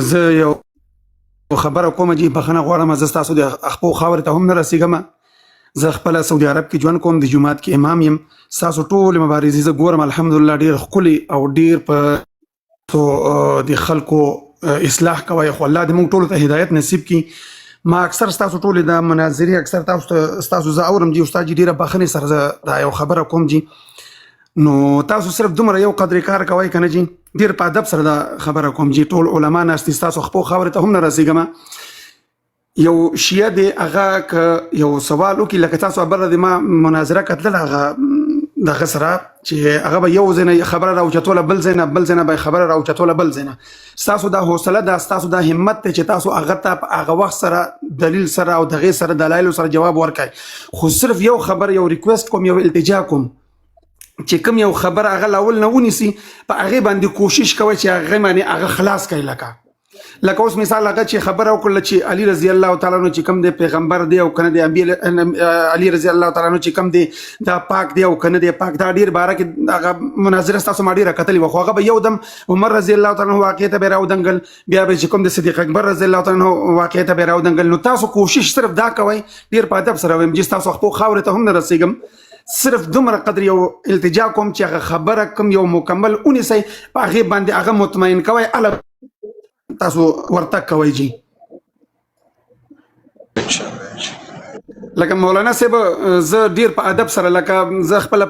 زه یو خبره کوم چې بخښنه غواړم، زه ستاسو د خپلو خاورې ته هم نه رسېږم. زه خپله سعودي عرب کې ژوند کوم، د جومات کې امام یم. ستاسو ټولې مبارزې زه ګورم، الحمدلله ډېر ښکلي او ډېر په د خلکو اصلاح کوئ. خو الله دې موږ ټولو ته هدایت نصیب کړي. ما اکثر ستاسو ټولې د مناظرې اکثر ستاسو زه اورم جي استاد جي ډېره بخښنې سره زه دا یو خبره کوم جي، نو تاسو صرف دومره یو قدر کار کوئ که نه جي، ډېر په ادب سره دا خبره کوم جي. ټول علما ناست دي، ستاسو خپلو خاورې ته هم نه رسېږم. یو شیعه دی هغه که یو سوال وکړي، لکه تاسو بله د ما مناظره کتله هغه دغه سره چې هغه به یو ځای نه خبره راوچتوله بل ځای نه، بل ځای نه به خبره راوچتوله بل ځای نه. ستاسو دا حوصله ده، ستاسو دا همت دی چې تاسو هغه ته په هغه وخت سره دلیل سره او د هغې سره دلایلو سره جواب ورکړئ. خو صرف یو خبر، یو ریکویسټ کوم، یو التجا کوم چې کوم یو خبر هغه لاول نه ونیسي، په هغې باندې کوشش کوئ چې هغه باندې هغه خلاص کړئ. لکه اوس مثال هغه چې خبره وکړله چې علي رضی الله تعالی عنه چې کوم دی پیغمبر دی او کنه دی، علي رضی الله تعالی عنه چې کوم دی دا پاک دی او کنه دی پاک، دا ډیر باره کې هغه مناظره ستاسو ما ډیره کتلې وه. خو هغه به یو دم عمر رضی الله تعالی عنه واقعې ته به یې راودنګل، بیا به چې کوم د صدیق اکبر رضی الله تعالی عنه واقعې ته به یې راودنګل. نو تاسو کوشش صرف دا کوئ، ډیر په ادب سره وایم چې ستاسو خپلو خاورې ته هم نه رسېږم، صرف دومره قدر یو التجا کوم چې هغه خبره کوم یو مکمل ونیسئ، په هغې باندې هغه مطمئن کوئ، اله تاسو ورتګ کوئ جي. لکه مولانا صاحب زه ډیر په ادب سره، لکه زه خپله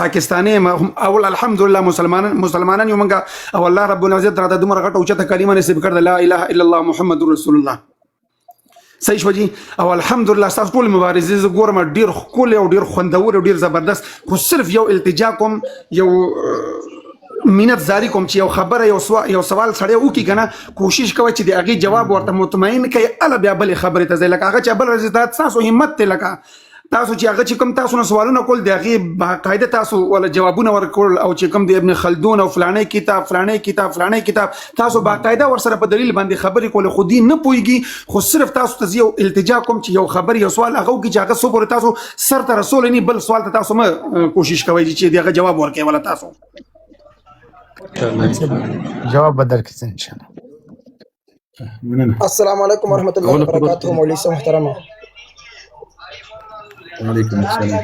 پاکستاني یم، اول الحمدلله مسلمانان یو موږ، او الله رب العزت راته دومره غټه اوچته کلمه نصیب کړې، لا اله الا الله محمد رسول الله. صحیح شوه جي. او الحمدلله ستاسو ټولې مبارزې زه ګورم ډیر ښکلې او ډیر خوندور او ډیر زبردست. خو صرف یو التجا کوم، یو منت زاری کوم چې یو خبره یو سوال سړی وکړي که نه، کوشش کوئ چې د هغې جواب ورته مطمئن کړئ، اله بیا بلې خبرې ته ځئ. لکه هغه چې بل ورځې دا ستاسو همت دی، لکه تاسو چې هغه چې کوم تاسو نه سوالونه کول د هغې باقاعده تاسو ولا جوابونه ورکول، او چې کوم د ابن خلدون او فلانی کتاب تاسو باقاعده ورسره په دلیل باندې خبرې کولې، خو دې نه پوهېږي. خو صرف تاسو ته یو التجا کوم چې یو خبر یو سوال هغه وکړي چې هغه څو پورې تاسو سر ته رسولی نه، بل سوال ته تاسو مه کوشش کوئ چې د هغه جواب ورکړئ ولا تاسو جواب بدل کړئ ان شاء الله. السلام علیکم ورحمۃ اللہ وبرکاتہ. مولوی صاحب محترمه. وعلیکم السلام.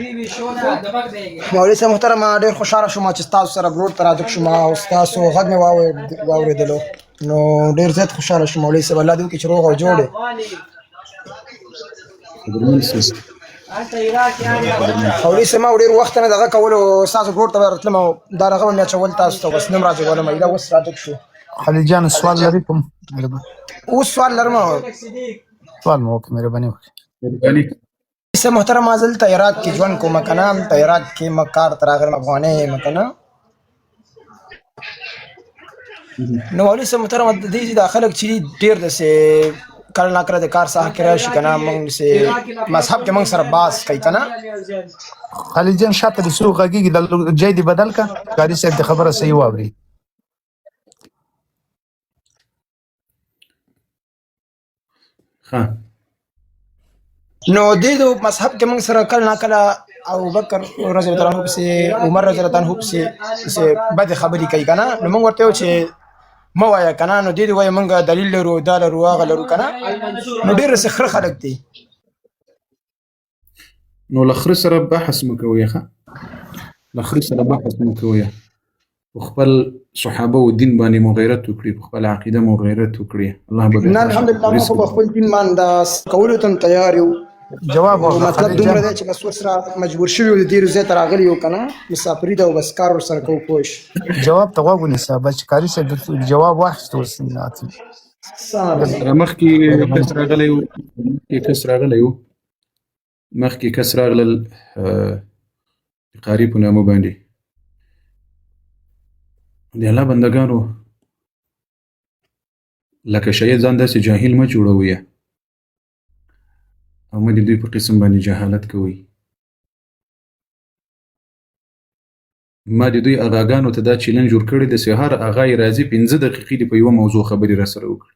مولوی صاحب محترمه، ډېر خوشحاله شوم چې تاسو سره ګروډ ته راجګ شوم او ستاسو غږ مې واورېدلو، نو ډېر زیات خوشحاله شوم. مولوی صاحب الله دې وکړي چې روغ او جوړ مولوي صاحب. ما ډېر وخت نه دغه کولو، ستاسو ګروډ ته به راتلم او دا هغه به مې اچول تاسو ته، بس نه م راجګولم. دا اوس راجګ شو. خلیل جان سوال لري کوم؟ اوس سوال لرم. سوال مو وکړئ، مهرباني وکړئ. صاحب محترم، ما زه دلته عراق کې ژوند کوم که نه، په عراق کې ما کار ته راغلم، افغانی یم که نه. نو مولوي صاحب محترم دې دا خلک چې ډېر داسې کله ناکله د کار ساحه کې راشي که نه، موږ داسې مذهب کې موږ سره بحث کوي که نه. خلیل جان شاته دې څوک غږېږي، د ځای دې بدل کړه، قاري صاحب د خبره صحیح واوري. نو دې د مذهب کې موږ سره کله ناکله ابوبکر رضی الله عنه پسې، عمر رضی الله عنه پسې بدې خبرې کوي که نه، نو موږ ورته وایو چې مه وایه که نه. نو دې وایي موږ دلیل لرو، دا لرو، هغه لرو که نه. نو ډېر داسې خره خلک دي. نو له خره سره بحث مه کوئ، له خره سره بحث مه کوئ، په خپل صحابه او دین باندې مو غیرت وکړي، په خپل عقیده مو غیرت وکړي. الله به نه الحمدلله موږ په خپل دین باندې کولو ته تیار یو. جواب مطلب دومره دی چې بس ورسره مجبور شوي یو، د ډېرو ځای ته راغلي یو که نه، مسافري ده او بس کار ورسره کوو. پوه شو. جواب ته غوږ ونیسه، بس چې قاري صاحب جواب واخیست اوس مخکې کس راغلی و، مخکې کس راغلل د قاري په نامه باندې. د الله بندګانو لکه شاید ځان داسې جاهل مه جوړوئ او مه د دوی په قسم باندې جهالت کوئ. ما د دوی اغاګانو ته دا چیلنج ورکړی د چې هر اغا یې راځي 15 دقیقې دې په یوه موضوع خبرې را سره وکړي.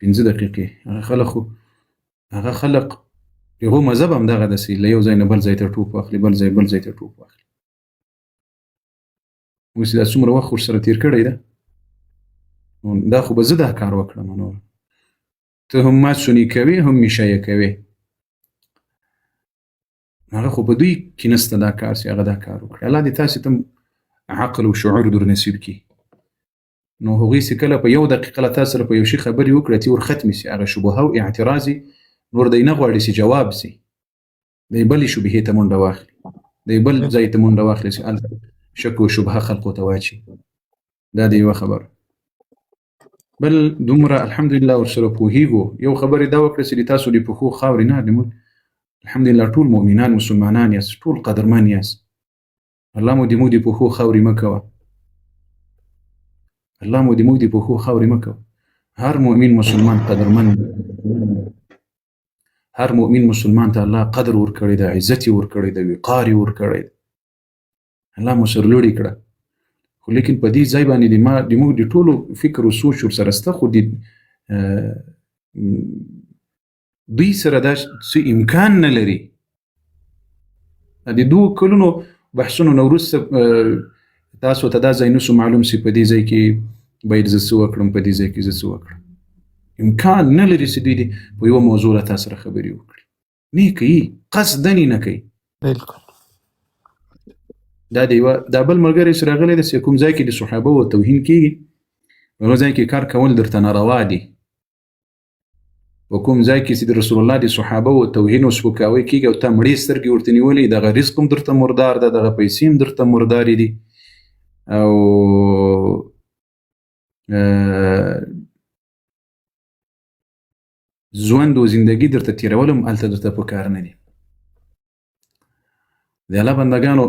15 دقیقې. هغه خلق د هغو مذهب هم دغه داسې له یو ځای نه بل ځای ته ټوپ واخلي، بل ځای ته ټوپ واخلي. اوس دا څومره وخت ورسره تېر کړی ده، نو دا خو به زه دا کار وکړم نو ته هم ما سني کوي هم میشه یې کوي هغه خو په دوی کې نسته دا کار چې هغه دا کار وکړي الله دې تاسې ته عقل او شعور در نصیب کړي نو هغوی چې کله په یو دقیقه له تا سره په یو شي خبرې وکړه چې ور ختمې سي هغه شبهه او اعتراض نور دی نه غواړي چې جواب سي دی بلې شبهې ته منډه واخلي دی بل ځای ته منډه واخلي چې هلته شک او شبهه خلقو ته واچي دا د یوه خبره بل دومره الحمدلله ورسره پوهېږو یو خبرې دا وکړه چې د تاسو د پښو خاورې نه د الحمدلله ټول مؤمنان مسلمانان یاست ټول قدرمن یاست الله مو د موږ د پښو خاورې مه کوه الله مو د موږ د پښو خاورې مه کوه هر مؤمن مسلمان قدرمن هر مؤمن مسلمان ته الله قدر ورکړی ده عزت یې ورکړی ده وقار یې ورکړی ده الله مو سرلوړي کړه خو لیکن په دې ځای باندې د موږ د ټولو فکر او سوچ ورسره شته خو د دوی سره دا څه امکان نه لري د دوه کلونو بحثونو نه وروسته تاسو ته دا ځای نسو معلوم سي په دې ځای کې باید زه څه وکړم په دې ځای کې زه څه وکړم امکان نه لري چې دوی په یوه موضوع له تا سره خبرې وکړي نه کوي قصدا نه کوي بالکل دا بل ملګری چې راغلی دی چې کوم ځای کې د صحابه و توهین کېږي هغه ځای کې کار کول درته ناروا دي و کوم ځای کې چې د رسول الله د صحابه و توهین او سپکاوی کېږي او ته مړې سترګې ورته نیولې دغه رزق هم درته مردار ده دغه پیسې هم درته مردارې دي او ژوند او زندګي درته تېرول هم هلته درته په کار نه دي د الله بندګانو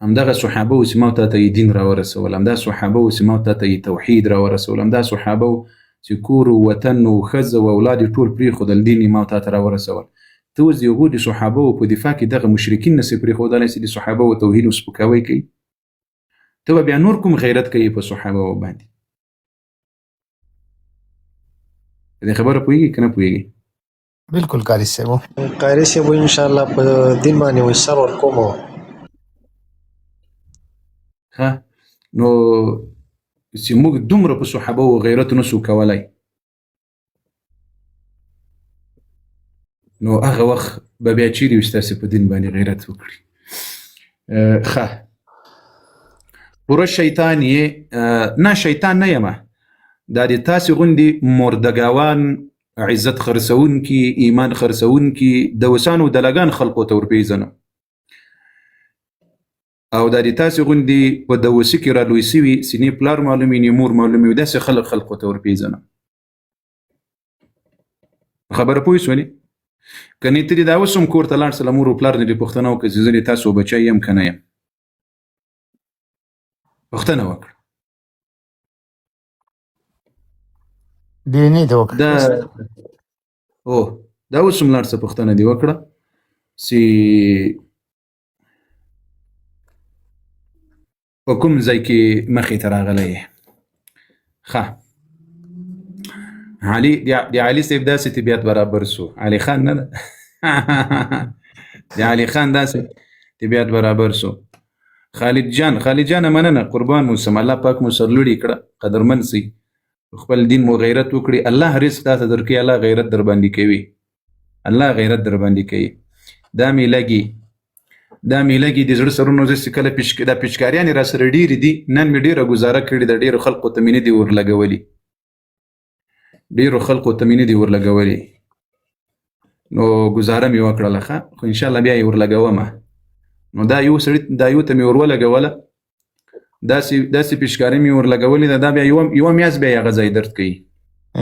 همدغه صحابه و چې ما ته ته یې دین راورسول همدا صحابه و چې ما ته ته یې توحید راورسول همدا صحابه و چې کور و وطن و ښځه و اولاد یې ټول پرېښودل دین یې ما ته ته راورسول ته اوس د هغو د صحابه و په دفاع کې دغه مشرکین نسې پرېښودلی چې د صحابه و توهین و سپکاوی کوي ته به بیا نور کوم غیرت کوي په صحابه و باندې دې خبره پوهېږي که نه پوهېږي بالکل قاری صاحب قاری صاحب ان شاء الله په دین باندې وي سر ورکوم ها نو چې موږ دومره په صحابه و غیرت نسو کولی نو هغه وخت به بیا چیرې وي چې تاسې په دین باندې غیرت وکړي ښه پوره شیطان یې نه شیطان نه یمه دا د تاسې غوندې مردګاوان عزت خرڅونکي ایمان خرڅونکي دوسان او دلګان خلقو ته ورپېژنم او دا د تاسې غوندې په دوسي کې رالوی سوي سینې پلار معلومي نه مور معلومي داسې خلقو ته ورپېژنم خبره پوه شولې که نه ته دې دا اوس هم کور ته لاړ سه له مور او پلار نه دې پوښتنه وکړه چې زه د تاسو بچی یم که نه یم پوښتنه وکړه دیني ته وکړه دا اوس هم لاړ څه پوښتنه دې وکړه چې په کوم ځای کې مخې ته راغلی یې ښه د علي صاحب داسې طبیعت برابر سو علي خان نه ده د علي خان داسې طبیعت برابر سو خالد جان مننه قربان مو سم الله پاک مو سرلوړي کړه قدرمن سي خپل دین مو غیرت وکړي الله رزق تاسو درکړي الله غیرت در باندې کوي الله غیرت در باندې کوي دا می لګي د زړه سرونو چې کله دا پیچکاریانې را سره ډېرې دي نن مې ډېره ګزاره کړې ده ډېرو خلقو ته مې نه دي ورلګولي نو ګزاره مې وکړله ښه خو انشاءالله بیا یې ورلګومه نو دا یو ته مې ورولګوله داسې پیچکاري مې ورلګولې ده دا بیا یوه میاشت بیا هغه ځای درد کوي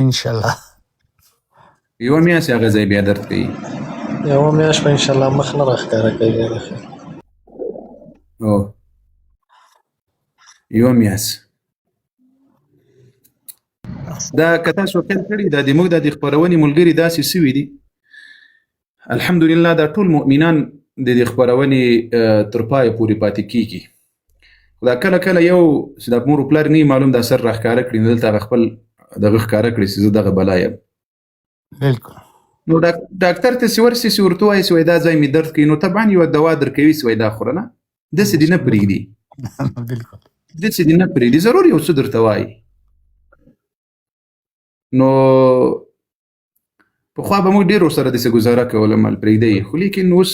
انشاءالله یوه میاشت هغه ځای بیا درد کوي یوه میاشت به انشاءالله مخ نه راښکاره کوي یوه میاشت دا که تاسو خیال کړي دا د موږ د خپرونې ملګري داسې سوي دي الحمدلله دا ټول مؤمنان د دې خپرونې تر پایه پورې پاتې کیږي دا کله یو چې د مور پلار نه معلوم دا سر راښکاره کړي نو دلته خپل دغه ښکاره کړي چې زه دغه بلا یم بالکل نو ډاکټر ته چې ورسې چې ورته وایي چې دا ځای مې درد کوي نو طبعا یوه دوا درکوي چې دا خوره نه داسې دې نه پرېږدي بالکل داسې دې نه پرېږدي ضرور یو څه درته وایي نو پخوا به موږ ډېر ورسره داسې ګزاره کوله مال پرېږدی خو لیکن اوس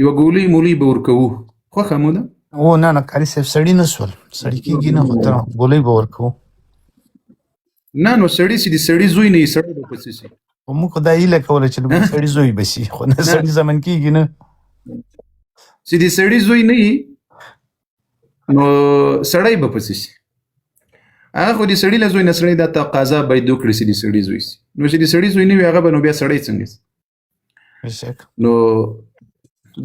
یوه ګولۍ مولۍ به ورکوو خوښه مو ده او نه قاري صاحب سړي نه سول سړي کېږي نه خو ته ګولۍ به ورکوو نه نو سړي چې د سړي زوی نه وي سړی به پسې سي خو موږ خو دا هیله کوله چې لږ سړي زوی به شي خو نه سړي زمن کېږي نه چې د سړي زوی نه وي نو سړی به پسې سي هغه خو د سړي له زوی نه سړی دا تقاضا باید وکړي چې د سړي زوی سي نو چې د سړي زوی نه وي هغه به نو بیا سړی څنګه سي بېشکه نو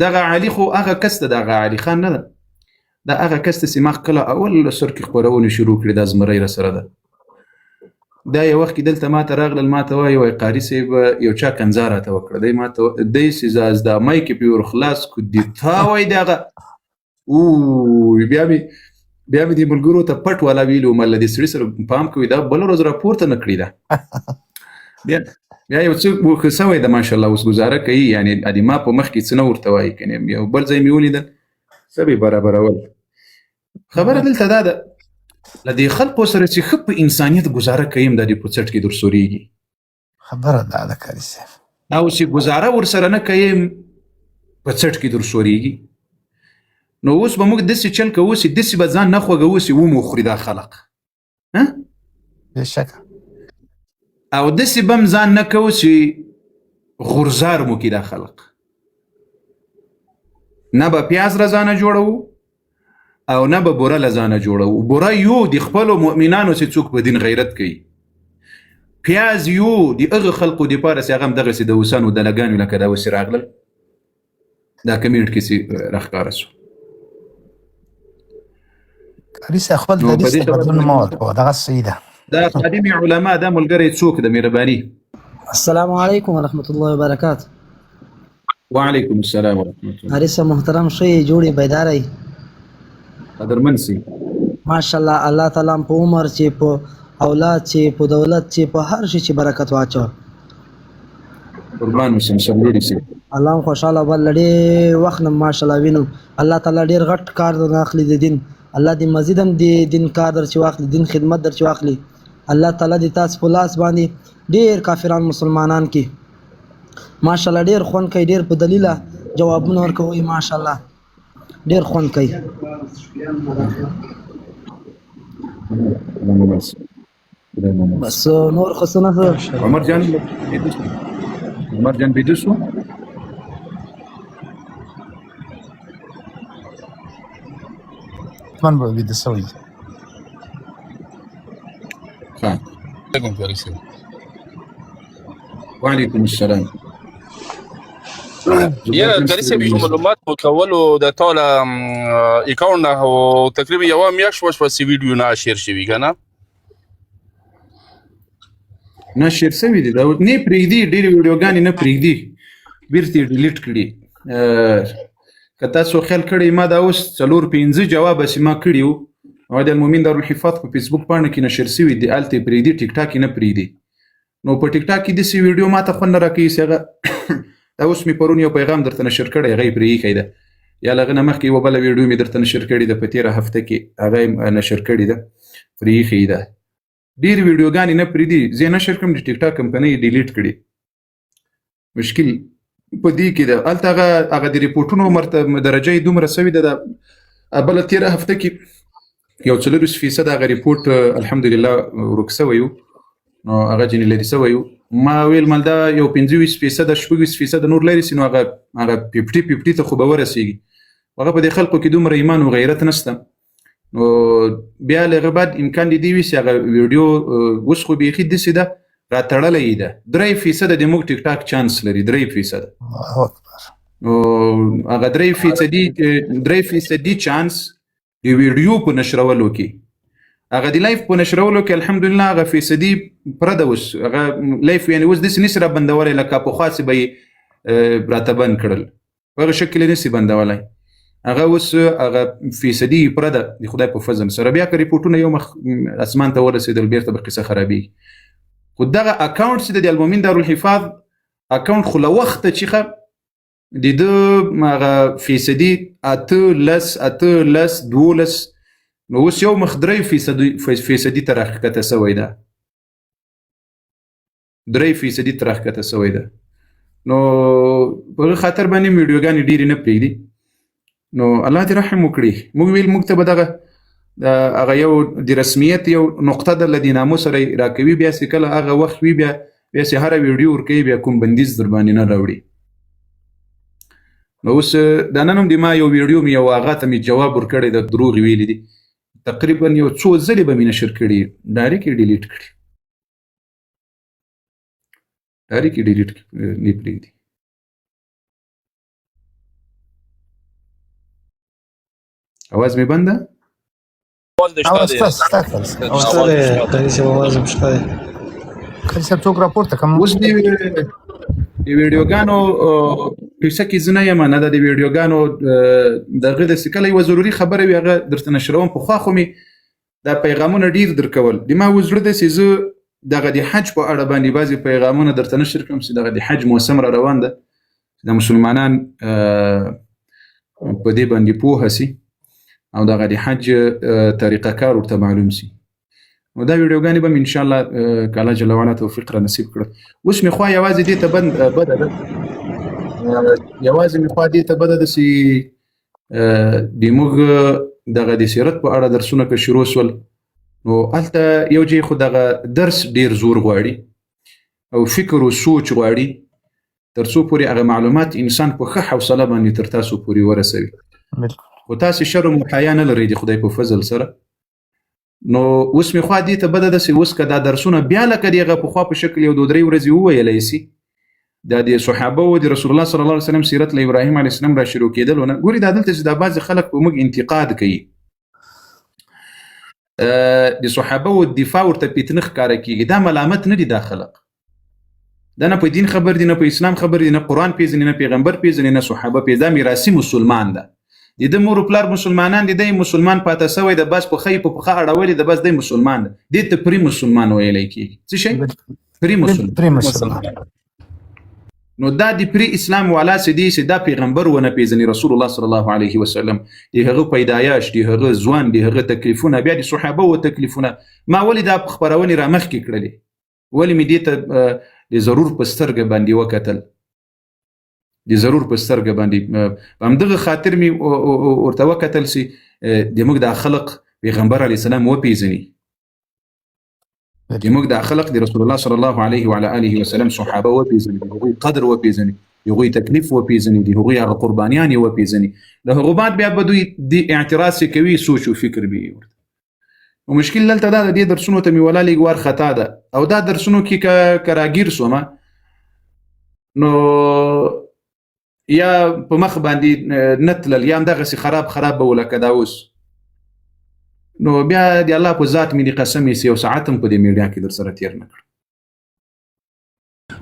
دغه علي خو هغه کس ته دغه علي خان نه ده دا هغه کس ته چې ما کله اول سر کې خپرونې شروع کړې دا زمری راسره ده دا یو وخت کې دلته ماته راغلل ماته وایي وایي قاري صاحب یو چا کنځا راته وکړه دی ماته دی چې دا مایک یې پرې ور خلاص کړو د تا وایي دغه بیا مې دې ملګرو ته پټ والا ویلي وم له دې سړي سره پام کوئ دا بله ورځ راپورته نه کړي ده بیا یو څه ښه سوی ده ماشاءالله اوس ګزاره کوي یعنې ادې ما په مخ کې څه نه ورته وایي که نه یو بل ځای مې ولیدل څه به یې برابرول خبره دلته دا ده له دې خلقو سره چې ښه په انسانیت ګزاره کوي هم دا دې په څټ کې درسورېږي خبره دا ده قاري صاحب او چې ګزاره ورسره نه کوي په څټ کې درسورېږي نو اوس به موږ داسې چل کوو چې داسې به ځان نه خوږوو چې ومو خوري دا خلق بېشکه او داسې به هم ځان نه کوو چې غورځار مو کړي دا خلق نه به پیاز له ځانه جوړوو او نه به بوره له ځانه جوړوو بوره یو د خپلو مؤمنانو چې څوک په دین غیرت کوي پیاز یو د هغه خلقو دپاره چې هغه هم دغسې د اوسانو دلګانو لکه دا اوسې راغلل دا کمیونټ کې چې راښکاره شو قاري صاحب خپل دریځ ته بدلون مه ورکوه دغه صحیح ده دا خادم علما دا ملګری څوک د مهرباني السلام علیکم ورحمۃ اللہ وبرکاتہ وعلیکم السلام ورحمۃ اللہ قاری صاحب محترم شئ جوړې بیدارئ قدرمن سي ماشاءالله الله تعالی په عمر چې په اولاد چې په دولت چې په هر شي چې برکت واچو قربان وسم سملوري سي الله خوشاله بل ډېر وخت نه ماشاءالله وینم الله تعالی ډېر غټ کار در اخلي د دین الله دې مزید هم د دین کار در چې واخلي دین خدمت در چې واخلي الله تعالی دې تاسو په لاس باندې ډېر کافران مسلمانان کې ماشاءالله ډېر خوند کوي ډېر په دلیله جوابونه ورکوي ماشاءالله ډېر خوند کوي بس نور خو څه نه عمر جان بیده شو من به ویده سوی وعلیکم السلام یا قاری صاحب یو معلومات مو کولو د ټوله اکاونټ نه او تقریبا یوه میاشت وشوه چې ویډیو نه شیر شوي که نه نه شیر شوي دي دا نه پرېږدي ډېرې ویډیوګانې نه پرېږدي بیرته یې ډیلیټ کړي که تاسو خیال کړی ما دا اوس 4-5 جواب چې ما کړي وو او د المؤمن دارالحفاظ په فیسبوک پاڼه کې نشر شوي دي هلته یې پرېږدي ټیک ټاک یې نه پرېږدي نو په ټیک ټاک کې داسې ویډیو ما ته خوند نه راکوي چې هغه دا اوس مې پرون یو پیغام درته نشر کړی هغه یې پرې ایښی ده یا له هغه نه مخکې یوه بله ویډیو مې درته نشر کړې ده په تېره هفته کې هغه یې نشر کړې ده پرې ایښې ده ډېرې ویډیوګانې نه پرېږدي زه یې نشر کړم د ټیک ټاک کمپنۍ یې ډیلیټ کړي مشکل په دې کې ده هلته هغه د ریپورټونو درجه یې دومره سوې ده بله تېره هفته کې یو 40% هغه ریپورټ الحمدلله ورک سوی و نو هغه ځینې لرې سوی و ما ویل مال دا یو 25% 26% نور لرې سي نو هغه 50 ته خو به ورسېږي هغه په دې خلکو کې دومره ایمان و غیرت نشته نو بیا له هغه بعد امکان دی وي چې هغه ویډیو اوس خو بیخي داسې ده راتړلی ده 3% د موږ ټیک ټاک چانس لري 3% الله اکبر نو هغه 3% چانس د ویډیو په نشرولو کې هغه د لایف په نشرولو کې الحمدلله هغه فیصدي پرده اوس هغه لایف یعنې اوس داسې نسي رابندولی لکه پخوا چې به یې راته بند کړل په هغه شکل یې نسي بندولی هغه اوس هغه فیصدي پرده د خدای په فضل سره بیا که ریپورټونه یو مخ اسمان ته ورسېدل بیرته به قصه خرابېږي خو دغه اکاونټ چې د المؤمن دارالحفاظ اکاونټ خو له وخته چې د ده هغه فیصدي 18 12 نو اوس یو مخ 3% ته راښکته سوی ده 3% ته راښکته سوی ده نو په هغه خاطر باندې ویډیوګانې ډېرې نه پرېږدي نو الله دې رحم وکړي موږ ویل موږ ته به دغه هغه یو د رسمیت یو نقطه در له دې نامو سره راکوي بیا چې کله هغه وخت وي بیا چې هره ویډیو ورکوي بیا کوم بندیز در باندې نه راوړي نو اوس دا نن هم د ما یو ویډیو مې یو هغه ته مې جواب ورکړی د دروغ ویلي دي تقریبا یو څو ځلې به مې نشر کړي ډایرکټ یې ډیلیټ کړي ډایرکټ یې ډیلیټ نه پرېږدي اواز مې بند ده اواز ستا شته دی قاری صاحب اواز هم شته دی قاری صاحب څوک راپورته کوم اوس د ویډیوګانو پیسه کې زه نه یم نه د ویډیوګانو دغه داسې کله یوه ضروري خبره وي هغه درته نشروم پخوا خو مې دا پیغامونه ډېر درکول د ما اوس زړه داسې زه دغه د حج په اړه باندې بعضې پیغامونه درته نشر کړم چې دغه د حج موسم را روان ده د مسلمانان په دې باندې پوهه سي او دغه د حج طریقه کار ورته معلوم سي نو دا ویډیوګانې به م انشاءالله که الله جل وعلا توفیق را نصیب کړه اوس مې خوا یوازې دې ته بده ده یوازې مې خوا دې ته بده ده چې د موږ دغه د سیرت په اړه درسونه که شروع سول نو هلته یو ځای خو دغه درس ډېر زور غواړي او فکر و سوچ غواړي تر څو پورې هغه معلومات انسان په ښه حوصله باندې تر تاسو پورې ورسوي خو تاسې شرم و حیا نه لرئ د خدای په فضل سره نو اوس مې خوا دې ته بده ده چې اوس که دا درسونه بیا لکه د هغه پخوا په شکل یو 2-3 ورځې وویلی سي دا د صحابه و د رسول الله صلی الله علیه وسلم سیرت له ابراهیم علیه السلام را شروع کېدلونه ګوري دا دلته چې دا بعضې خلک په موږ انتقاد کوي د صحابه و دفاع ورته پیتنه ښکاره کېږي دا ملامت نه دي دا خلق دا نه په دین خبر دي نه په اسلام خبر دي نه قرآن پېژني نه پیغمبر پېژني نه صحابه پېژني دا میراثي مسلمان ده د ده مور و پلار مسلمانان دي دی مسلمان پاته سوی ده بس په ښۍ په پښه اړولې ده بس دی مسلمان ده دې ته پرې مسلمان ویلی کېږي څه شی پرې مسلمان نو دا د پرې اسلام والا چې دی چې دا پیغمبر ونه پېژني رسول الله صلی الله علیه وسلم د هغه پیدایش د هغه ځوان د هغه تکلیفونه بیا د صحابه و تکلیفونه ما ولې دا خپرونې را مخکې کړلې ولې مې دې ته د ضرور په سترګه باندې وکتل د ضرور په سترګه باندې په همدغه خاطر مې ورته وکتل چې د موږ دا خلق پیغمبر علیه السلام وپېژني د موږ دا خلق د رسول الله صلی الله علیه وعلى آله وسلم صحابه وپېژني د هغوی قدر وپېژني د هغوی تکلیف وپېژني د هغوی هغه قربانیانې وپېژني د هغو بعد بیا به دوی د اعتراض کوي سوچ و فکر به یې ورته نو مشکل دلته دا د دې درسونو ته مې ولا لږ وار خطا ده او دا درسونو کې که راګیر سومه نو یا په مخ باندې نه تلل یا همدغسې خراب به ولکه دا اوس نو بیا د الله په ذات مې د قسم یې یو ساعت هم په دې میډیا کې در سره تیر نه کړ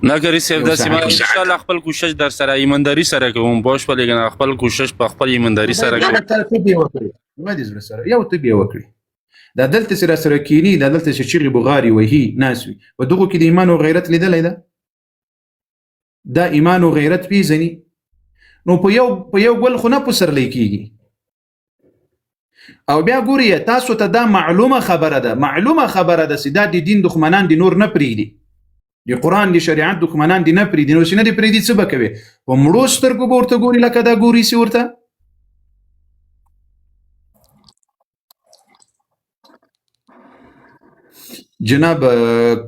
نه ګری صاحب داسې ما انشاءالله خپل کوشش در سره ایمانداري سره کوم بشپړ لیکن خپل کوشش په خپل ایمانداري سره کوم یو ته بیا وکړي دا دلته سره کینی دا دلته چې چیغې بغاري وهي ناس وي په دغو کې د ایمان او غیرت لیدلی ده دا ایمان او غیرت پیژني نو په یو ګل خو نه پسرلی کېږي او بیا ګوري تاسو ته دا معلومه خبره ده چې دا د دین دښمنان دي نور نه پرېږدي د قرآن د شریعت دښمنان دي نه پرېږدي نو چې نه دي پرېږدي څه به کوي په مړو سترګو به ورته ګوري لکه دا ګوري سي ورته جناب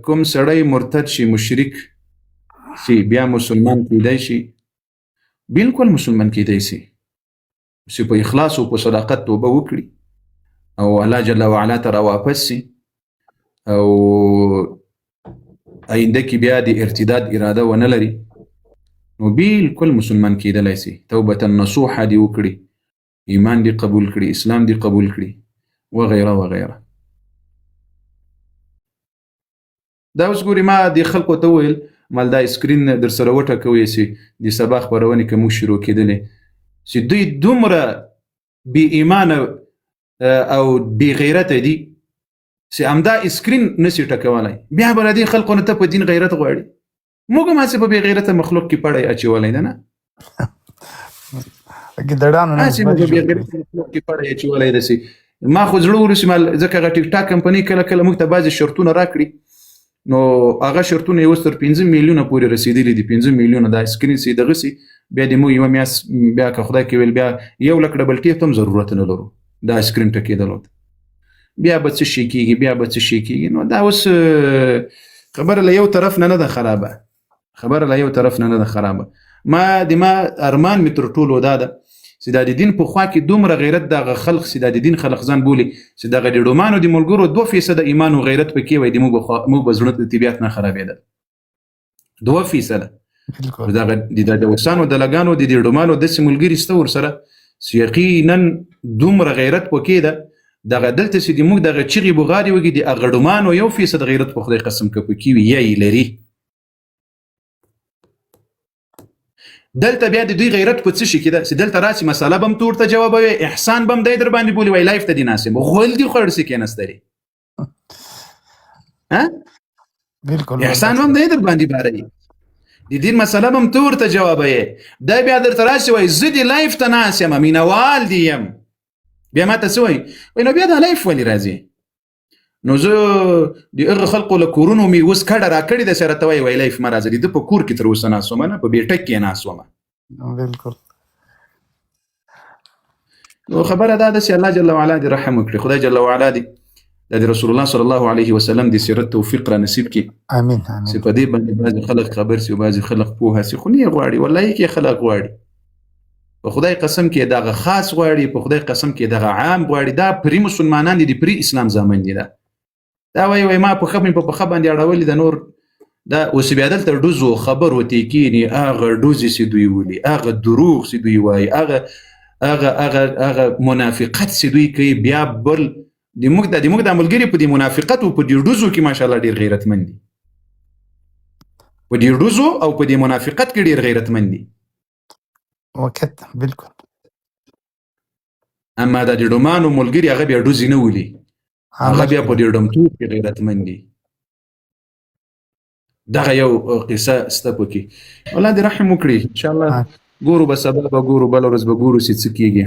کوم سړی مرتد شي مشرک شي بیا مسلمان کېدی شي بالکل مسلمان کېدی شي چې په اخلاص او په صداقت توبه وکړي او الله جل وعلا ته راواپس شي او آینده کې بیا د ارتداد اراده ونه لري نو بالکل مسلمان کېدلی شي توبه نصوحه دې وکړي ایمان دې قبول کړي اسلام دې قبول کړي وغیره وغیره دا اوس ګوري ما د خلکو ته وویل مال دا سکرین در سره وټکوي چې د سبا خپرونې که موږ شروع کېدلې چې دوی دومره بې ایمانه او بې غیرته دي چې همدا سکرین نسي ټکولی بیا به له دې خلکو نه ته په دین غیرت غواړي موږ هم هسې په بې غیرته مخلوق کې پړی اچولی ده نه هسې موږ په بې غیرته مخلوق کې پړی اچولی ده چې ما خو زړه ورسې مال ځکه هغه ټیک ټاک کمپنۍ کله کله موږ ته بعضې شرطونه راکړي نو هغه شرطونه یې اوس تر 15 میلیونه پورې رسېدلي دي 15 میلیونه دا سکرین سي دغسې بیا د موږ یوه میاشت بیا که خدای کې ویل بیا 1 لک ډبل ټیپ ته هم ضرورت نه لرو دا سکرین ټکېدلو ته بیا به څه شي کېږي نو دا اوس خبره له یو طرف نه ده خرابه ما ارمان مې تر ټولو دا ده چې دا د دین په خوا کې دومره غیرت دغه خلق چې دا د دین خلق ځان بولي چې دغه د ډومانو د ملګرو 2% ایمان او غیرت پکې وای د موږ به زړه د طبیعت نه خرابېدل 2% دغه د وسانو د لګانو د ډومانو داسې ملګري سته ورسره چې یقینا دومره غیرت پکې ده دغه دلته چې د موږ دغه چغې بغارې وږي د هغه ډومانو 1% غیرت په خدای قسم که پکې وي یا یې لري دلته بیا د دوی غیرت په څه شي کې ده چې دلته راسي مساله به هم تو ورته جوابوي احسان به هم دی در باندې بولي وای لایف ته دې ناست یم غول دې خو ورسې کېناسترې بالکل احسان به هم دی در باندې باروي د دین مساله به هم تو ورته جوابوي دی بیا درته راسي وای زه دې لایف ته ناست یم مینوال دې یم بیا ما ته څه وایي نو بیا دا لایف ولې راځي نو زه د هغه خلقو له کورونو مې اوس کډه راکړې ده سره ته وایي لایف مه راځه د په کور کې تر اوسه ناست ومه نه په بیټک کې ناست ومه بالکل نو خبره دا ده چې الله جل وعلا دې رحم وکړي خدای جل وعلا دې د رسول الله صلی الله علیه وسلم د سیرت توفیق را نصیب کړي امین چې په دې باندې بعضې خلق خبر سي او بعضې خلق پوهه سي خو نه غواړي والله کې خلق غواړي په خدای قسم کې دغه خاص غواړي په خدای قسم کې دغه عام غواړي دا پرې مسلمانان دي پرې اسلام زامن دي دا وای ما په خبر په خبر باندې اړولې د نور دا اوس بیا دلته ډوزو خبر وتی کینی هغه ډوزي سي دوی ولي هغه دروغ سي دوی وای هغه منافقت سي دوی کوي بیا بل د موږ د عملګری په دې منافقت او په دې ډوزو کې ماشاءالله ډیر غیرتمند دي په دې ډوزو او په دې منافقت کې ډیر غیرتمند دي وکت بالکل اما د ډومانو ملګری هغه بیا ډوزي نه ولي هغه بیا په دې ډمتوب کې غیرتمند دي دغه یو قصه سته پکې الله دې رحم وکړي ان شاء الله ګورو به سبا به ګورو بله ورځ به ګورو چې څه کېږي